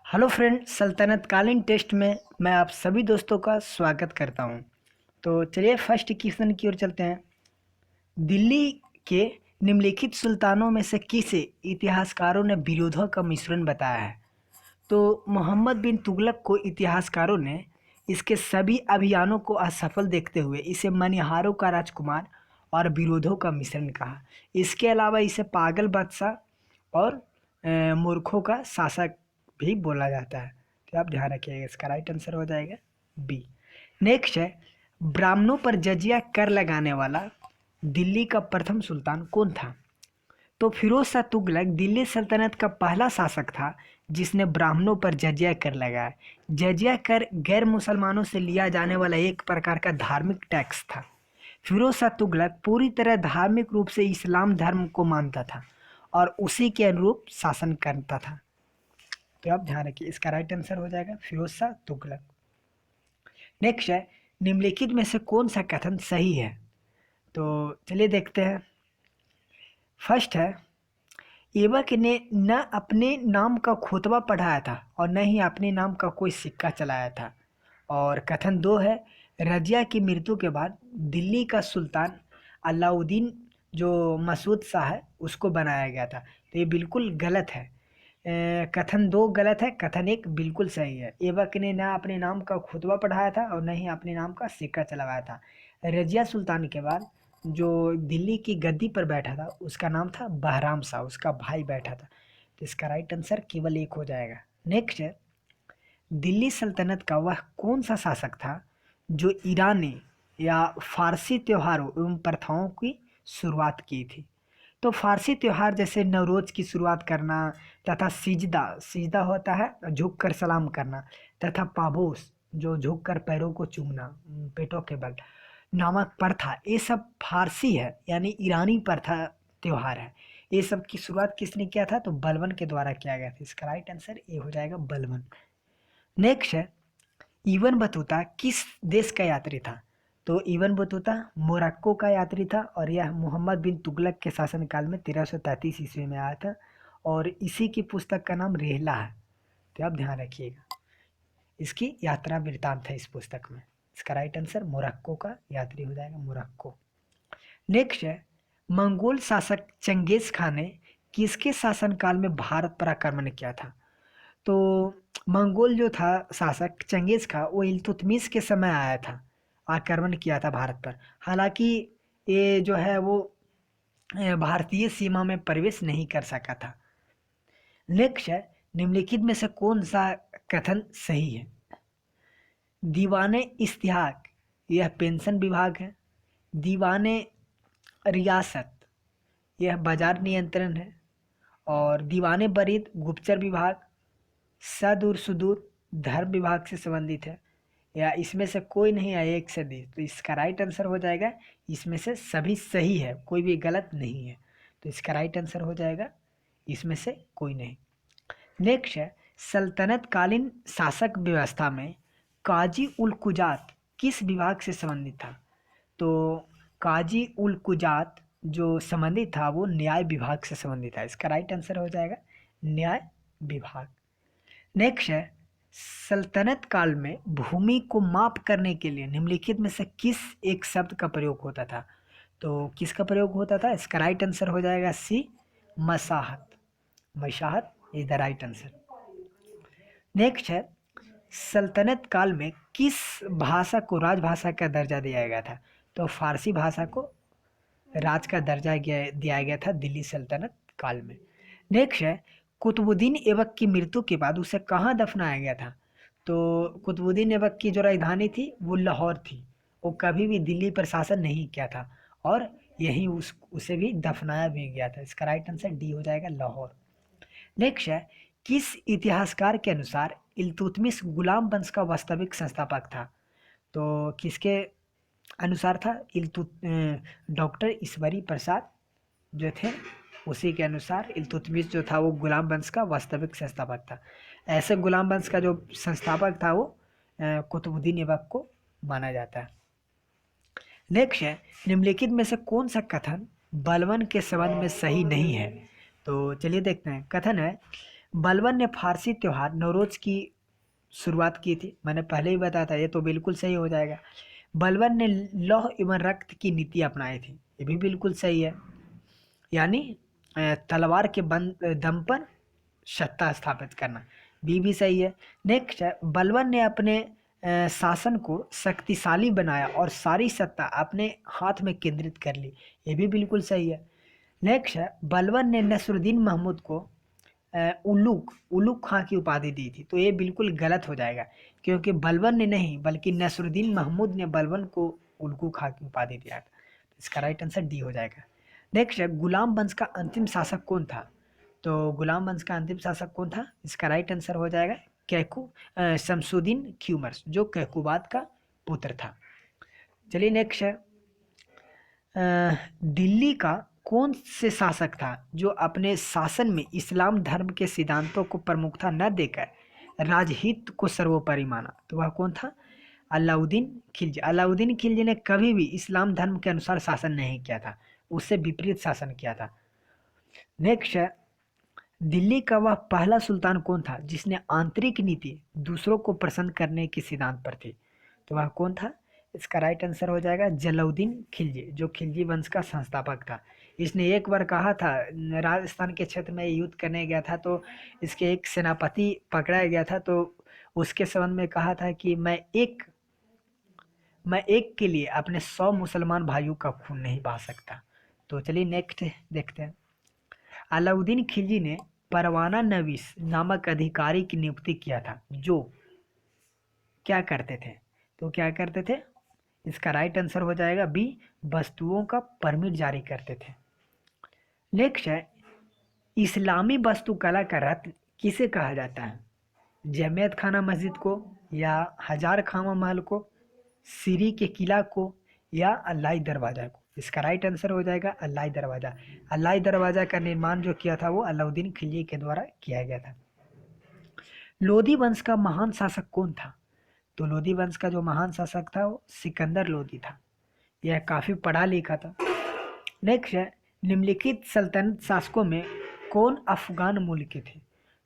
Hello friend, सल्तनत कालीन test में मैं आप सभी दोस्तों का स्वागत करता हूं। तो चलिए फर्स्ट क्वेश्चन की ओर चलते हैं। दिल्ली के निम्नलिखित सुल्तानों में से किसे इतिहासकारों ने विरोधों का मिश्रण बताया है? तो मोहम्मद बिन तुगलक को इतिहासकारों ने इसके सभी अभियानों को असफल देखते हुए इसे मनिहारों का राजकुमार और विरोधों का मिश्रण कहा। इसके अलावा इसे पागल बादशाह और मूर्खों का शासक भी बोला जाता है। तो आप ध्यान रखिएगा, इसका राइट आंसर हो जाएगा बी। नेक्स्ट है, ब्राह्मणों पर जजिया कर लगाने वाला दिल्ली का प्रथम सुल्तान कौन था? तो फिरोज शाह तुगलक दिल्ली सल्तनत का पहला शासक था जिसने ब्राह्मणों पर जजिया कर लगाया। जजिया कर गैर मुसलमानों से लिया जाने वाला एक प्रकार का धार्मिक टैक्स था। फिरोज शाह तुगलक पूरी तरह धार्मिक रूप से इस्लाम धर्म को मानता था और उसी के अनुरूप शासन करता था। तो आप ध्यान रखिए, इसका राइट आंसर हो जाएगा फिरोज शाह तुगलक। नेक्स्ट है, निम्नलिखित में से कौन सा कथन सही है? तो चलिए देखते हैं। फर्स्ट है, ऐबक ने न अपने नाम का खुतबा पढ़ाया था और न ही अपने नाम का कोई सिक्का चलाया था। और कथन दो है, रजिया की मृत्यु के बाद दिल्ली का सुल्तान अलाउद्दीन जो मसूद शाह है उसको बनाया गया था। तो ये बिल्कुल गलत है। कथन दो गलत है, कथन एक बिल्कुल सही है। ऐबक ने ना अपने नाम का खुतबा पढ़ाया था और न ही अपने नाम का सिक्का चलवाया था। रजिया सुल्तान के बाद जो दिल्ली की गद्दी पर बैठा था उसका नाम था बहराम शाह, उसका भाई बैठा था। तो इसका राइट आंसर केवल एक हो जाएगा। नेक्स्ट है, दिल्ली सल्तनत का वह कौन सा शासक था जो ईरानी या फारसी त्योहारों एवं प्रथाओं की शुरुआत की थी? तो फारसी त्योहार जैसे नवरोज की शुरुआत करना तथा सिजदा सिजदा होता है झुक कर सलाम करना, तथा पाबोस जो झुक कर पैरों को चूमना पेटों के बल नामक प्रथा, ये सब फारसी है यानी ईरानी प्रथा त्योहार है। ये सब की शुरुआत किसने किया था? तो बलबन के द्वारा किया गया था। इसका राइट आंसर ये हो जाएगा बलबन। नेक्स्ट है, इबन बतूता किस देश का यात्री था? तो इबन बतूता मोरक्को का यात्री था और यह मोहम्मद बिन तुगलक के शासनकाल में 1333 ईस्वी में आया था और इसी की पुस्तक का नाम रेहला है। तो आप ध्यान रखिएगा, इसकी यात्रा वृत्तांत है इस पुस्तक में। इसका राइट आंसर मोरक्को का यात्री हो जाएगा, मोरक्को। नेक्स्ट है, मंगोल शासक चंगेज खान ने किसके शासनकाल में भारत पर आक्रमण किया था? तो मंगोल जो था शासक चंगेज खां वो इल्तुतमिश के समय आया था, आक्रमण किया था भारत पर। हालांकि ये जो है वो भारतीय सीमा में प्रवेश नहीं कर सका था। नेक्स्ट है, निम्नलिखित में से कौन सा कथन सही है? दीवाने इस्तिहाक यह पेंशन विभाग है। दीवाने रियासत यह बाजार नियंत्रण है। और दीवाने बरीद गुप्तचर विभाग, सदूर सुदूर धर्म विभाग से संबंधित है, या इसमें से कोई नहीं है एक से दी। तो इसका राइट आंसर हो जाएगा इसमें से सभी सही है, कोई भी गलत नहीं है। तो इसका राइट आंसर हो जाएगा इसमें से कोई नहीं। नेक्स्ट है, सल्तनत कालीन शासक व्यवस्था में काजी उल कुजात किस विभाग से संबंधित था? तो काजी उल कुजात जो संबंधित था वो न्याय विभाग से संबंधित था। इसका राइट आंसर हो जाएगा न्याय विभाग। नेक्स्ट है, सल्तनत काल में भूमि को माप करने के लिए निम्नलिखित में से किस एक शब्द का प्रयोग होता था? तो किसका प्रयोग होता था? इसका राइट आंसर हो जाएगा सी, मसाहत। मशाहत is the right answer. Next है, सल्तनत काल में किस भाषा को राजभाषा का दर्जा दिया गया था? तो फारसी भाषा को राज का दर्जा दिया गया था दिल्ली सल्तनत काल में। नेक्स्ट है, कुतुबुद्दीन ऐबक की मृत्यु के बाद उसे कहाँ दफनाया गया था? तो कुतुबुद्दीन ऐबक की जो राजधानी थी वो लाहौर थी। वो कभी भी दिल्ली पर शासन नहीं किया था और यहीं उसे भी दफनाया भी गया था। इसका राइट आंसर डी हो जाएगा, लाहौर। नेक्स्ट है, किस इतिहासकार के अनुसार इल्तुतमिश गुलाम वंश का वास्तविक संस्थापक था? तो किसके अनुसार था? डॉक्टर ईश्वरी प्रसाद जो थे उसी के अनुसार इल्तुतमिश जो था वो गुलाम वंश का वास्तविक संस्थापक था। ऐसे गुलाम वंश का जो संस्थापक था वो कुतुबुद्दीन ऐबक को माना जाता है। नेक्स्ट है, निम्नलिखित में से कौन सा कथन बलबन के संबंध में सही नहीं है? तो चलिए देखते हैं। कथन है, बलबन ने फारसी त्यौहार नवरोज की शुरुआत की थी, मैंने पहले ही बताया था, ये तो बिल्कुल सही हो जाएगा। बलबन ने लौह एवं रक्त की नीति अपनाई थी, ये भी बिल्कुल सही है, यानी तलवार के दम पर सत्ता स्थापित करना, भी सही है। नेक्स्ट है, बलबन ने अपने शासन को शक्तिशाली बनाया और सारी सत्ता अपने हाथ में केंद्रित कर ली, ये भी बिल्कुल सही है। नेक्स्ट है, बलबन ने नसरुद्दीन महमूद को उल्लूक उल्लूक खां की उपाधि दी थी, तो ये बिल्कुल गलत हो जाएगा, क्योंकि बलबन ने नहीं बल्कि नसरुद्दीन महमूद ने बलबन को उल्लू खां की उपाधि दिया था। इसका राइट आंसर डी हो जाएगा। नेक्स्ट है, गुलाम वंश का अंतिम शासक कौन था? तो गुलाम वंश का अंतिम शासक कौन था? इसका राइट आंसर हो जाएगा शमसुद्दीन ख्यूमर्स, जो कैकुबाद का पुत्र था। चलिए नेक्स्ट है, दिल्ली का कौन से शासक था जो अपने शासन में इस्लाम धर्म के सिद्धांतों को प्रमुखता न देकर राजहित को सर्वोपरि माना? तो वह कौन था? अलाउद्दीन खिलजी। अलाउद्दीन खिलजी ने कभी भी इस्लाम धर्म के अनुसार शासन नहीं किया था, उससे विपरीत शासन किया था। नेक्स्ट है, दिल्ली का वह पहला सुल्तान कौन था जिसने आंतरिक नीति दूसरों को प्रसन्न करने के सिद्धांत पर थी? तो वह कौन था? इसका राइट आंसर हो जाएगा जलाउद्दीन खिलजी, जो खिलजी वंश का संस्थापक था। इसने एक बार कहा था, राजस्थान के क्षेत्र में युद्ध करने गया था, तो इसके एक सेनापति पकड़ा गया था, तो उसके संबंध में कहा था कि मैं एक के लिए अपने 100 मुसलमान भाइयों का खून नहीं बहा सकता। तो चलिए नेक्स्ट देखते हैं। अलाउद्दीन खिलजी ने परवाना नवीस नामक अधिकारी की नियुक्ति किया था, जो क्या करते थे? तो क्या करते थे? इसका राइट आंसर हो जाएगा बी, वस्तुओं का परमिट जारी करते थे। नेक्स्ट है, इस्लामी वास्तुकला का रत्न किसे कहा जाता है? जमियत खाना मस्जिद को, या हजार खामा महल को, सीरी के किला को, या अल्लाही दरवाजा को? इसका राइट आंसर हो जाएगा अल्लाही दरवाजा। अल्लाही दरवाजा का निर्माण जो किया था वो अलाउद्दीन खिलजी के द्वारा किया गया था। लोधी वंश का महान शासक कौन था? तो लोधी वंश का जो महान शासक था वो सिकंदर लोधी था, यह काफ़ी पढ़ा लिखा था। नेक्स्ट है, निम्नलिखित सल्तनत शासकों में कौन अफगान मूल के थे?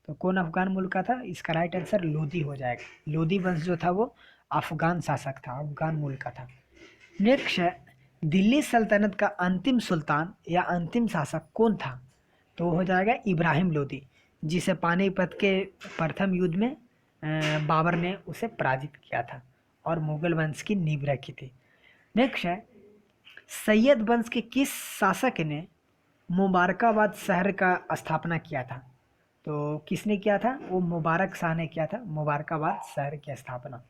तो कौन अफगान मूल का था? इसका राइट आंसर लोधी हो जाएगा। लोधी वंश जो था वो अफगान शासक था, अफगान मूल का था। नेक्स्ट है, दिल्ली सल्तनत का अंतिम सुल्तान या अंतिम शासक कौन था? तो हो जाएगा इब्राहिम लोधी, जिसे पानीपत के प्रथम युद्ध में बाबर ने उसे पराजित किया था और मुगल वंश की नींव रखी थी। नेक्स्ट है, सैयद वंश के किस शासक ने मुबारकाबाद शहर का स्थापना किया था? तो किसने किया था? वो मुबारक शाह ने किया था मुबारकाबाद शहर की स्थापना।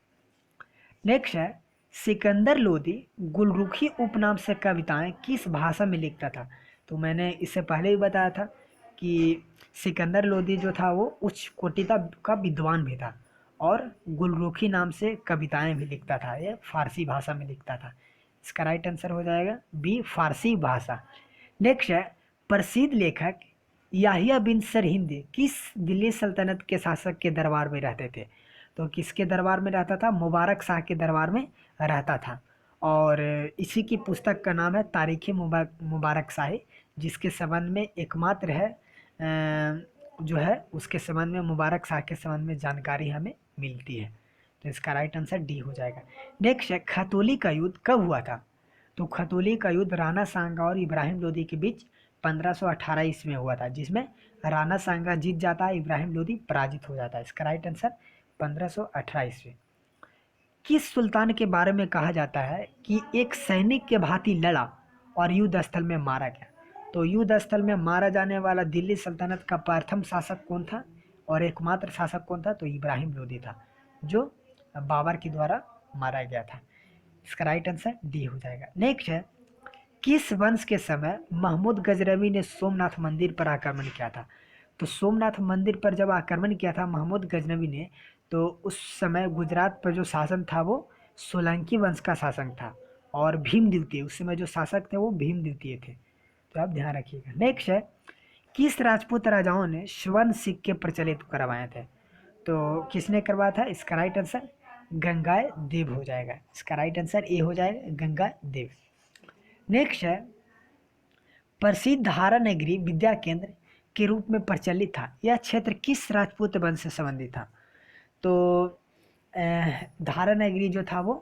नेक्स्ट है, सिकंदर लोधी गुलरुखी उपनाम से कविताएं किस भाषा में लिखता था? तो मैंने इससे पहले ही बताया था कि सिकंदर लोधी जो था वो उच्च कोटि का विद्वान भी था और गुलरुखी नाम से कविताएं भी लिखता था, ये फारसी भाषा में लिखता था। इसका राइट आंसर हो जाएगा बी, फारसी भाषा। नेक्स्ट है, प्रसिद्ध लेखक याहिया बिन सरहिंद किस दिल्ली सल्तनत के शासक के दरबार में रहते थे? तो किसके दरबार में रहता था? मुबारक शाह के दरबार में रहता था, और इसी की पुस्तक का नाम है तारीख़ मुबारक शाही, जिसके संबंध में एकमात्र है जो है उसके संबंध में मुबारक शाह के संबंध में जानकारी हमें मिलती है। तो इसका राइट आंसर डी हो जाएगा। नेक्स्ट है, खतौली का युद्ध कब हुआ था? तो खतौली का युद्ध राणा सांगा और इब्राहिम लोदी के बीच 1518 ईस्वी में हुआ था, जिसमें राणा सांगा जीत जाता है, इब्राहिम लोदी पराजित हो जाता है। इसका राइट आंसर 1518 ईस्वी। किस सुल्तान के बारे में कहा जाता है कि एक सैनिक के भांति लड़ा और युद्ध स्थल में मारा गया? तो युद्ध स्थल में मारा जाने वाला दिल्ली सल्तनत का प्रथम शासक कौन था और एकमात्र शासक कौन था? तो इब्राहिम लोदी था, जो बाबर के द्वारा मारा गया था। इसका राइट आंसर डी हो जाएगा। नेक्स्ट है, किस वंश के समय महमूद गजनवी ने सोमनाथ मंदिर पर आक्रमण किया था? तो सोमनाथ मंदिर पर जब आक्रमण किया था महमूद गजनवी ने, तो उस समय गुजरात पर जो शासन था वो सोलंकी वंश का शासन था, और भीम द्वितीय उस समय जो शासक थे वो भीम द्वितीय थे, तो आप ध्यान रखिएगा। नेक्स्ट है, किस राजपूत राजाओं ने स्वर्ण सिक्के प्रचलित करवाए थे? तो किसने करवाया था? इसका राइट आंसर गंगाए देव हो जाएगा। इसका राइट आंसर ए हो जाएगा, गंगा देव। नेक्स्ट है, प्रसिद्ध धारा नगरी विद्या केंद्र के रूप में प्रचलित था। यह क्षेत्र किस राजपूत वंश से संबंधित था? तो धारानगरी जो था वो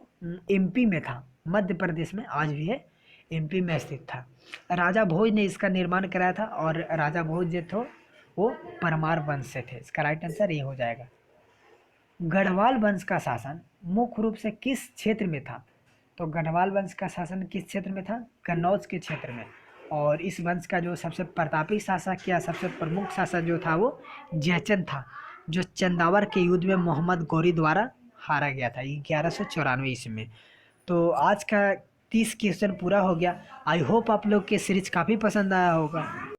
एमपी में था, मध्य प्रदेश में आज भी है, एमपी में स्थित था। राजा भोज ने इसका निर्माण कराया था और राजा भोज जो थे वो परमार वंश से थे। इसका राइट आंसर ये हो जाएगा। गढ़वाल वंश का शासन मुख्य रूप से किस क्षेत्र में था? तो गढ़वाल वंश का शासन किस क्षेत्र में था? कन्नौज के क्षेत्र में। और इस वंश का जो सबसे प्रतापी शासक या सबसे प्रमुख शासक जो था वो जयचंद था, जो चंदावर के युद्ध में मोहम्मद गौरी द्वारा हारा गया था 1194 ईस्वी में। तो आज का 30 क्वेश्चन पूरा हो गया। आई होप आप लोग के सीरीज काफ़ी पसंद आया होगा।